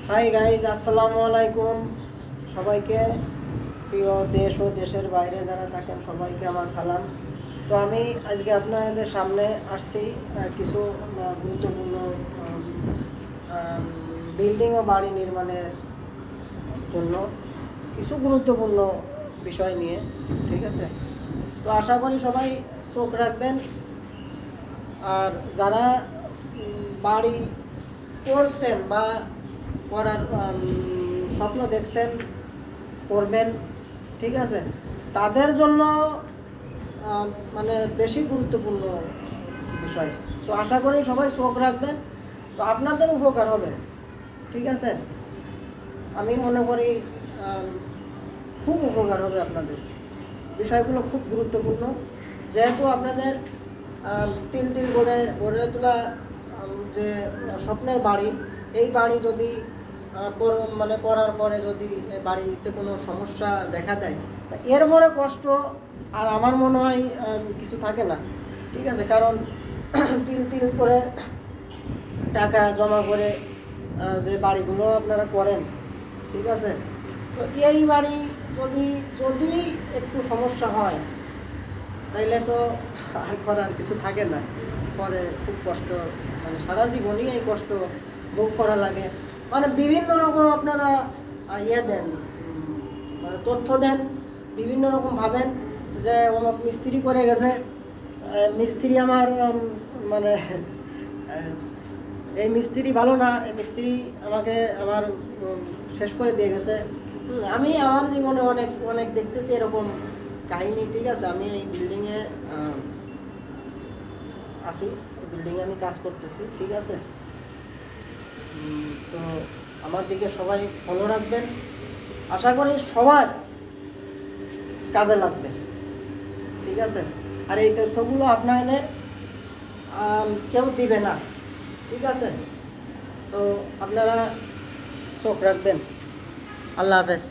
Hi guys, আসসালামু আলাইকুম সবাইকে। প্রিয় দেশ ও দেশের বাইরে যারা থাকেন সবাইকে আমার সালাম। তো আমি আজকে আপনাদের সামনে আসছি কিছু গুরুত্বপূর্ণ বিল্ডিং ও বাড়ি নির্মাণের জন্য কিছু গুরুত্বপূর্ণ বিষয় নিয়ে। ঠিক আছে, তো আশা করি সবাই চোখ রাখবেন। আর যারা বাড়ি করছেন বা করার স্বপ্ন দেখছেন, করবেন, ঠিক আছে, তাদের জন্য মানে বেশি গুরুত্বপূর্ণ বিষয়। তো আশা করি সবাই চোখ রাখবেন, তো আপনাদের উপকার হবে। ঠিক আছে, আমি মনে করি খুব উপকার হবে আপনাদের। বিষয়গুলো খুব গুরুত্বপূর্ণ, যেহেতু আপনাদের তিল তিল করে গড়ে তোলা যে স্বপ্নের বাড়ি, এই বাড়ি যদি মানে করার পরে যদি বাড়িতে কোনো সমস্যা দেখা দেয়, তা এর পরে কষ্ট আর আমার মনে হয় কিছু থাকে না। ঠিক আছে, কারণ তিল তিল করে টাকা জমা করে যে বাড়িগুলো আপনারা করেন, ঠিক আছে, তো এই বাড়ি যদি যদি একটু সমস্যা হয় তাইলে তো আর করার কিছু থাকে না। পরে খুব কষ্ট, মানে সারা জীবনই এই কষ্ট ভোগ করা লাগে। মানে বিভিন্ন রকম আপনারা দেন, মানে তথ্য দেন, বিভিন্ন রকম ভাবেন যে অমুক মিস্ত্রি করে গেছে, মিস্ত্রি আমার মানে এই মিস্ত্রি ভালো না, এই মিস্ত্রি আমাকে আমার শেষ করে দিয়ে গেছে। আমি আমার জীবনে অনেক অনেক দেখতেছি এরকম কাহিনী। ঠিক আছে, আমি এই বিল্ডিংয়ে আছি, বিল্ডিংয়ে আমি কাজ করতেছি। ঠিক আছে, তো আমার দিকে সবাই ফলো রাখবেন, আশা করি সবার কাজে লাগবে। ঠিক আছে, আর এই তথ্যগুলো আপনাদের কেউ দিবে না। ঠিক আছে, তো আপনারা চোখ রাখবেন। আল্লাহ হাফেজ।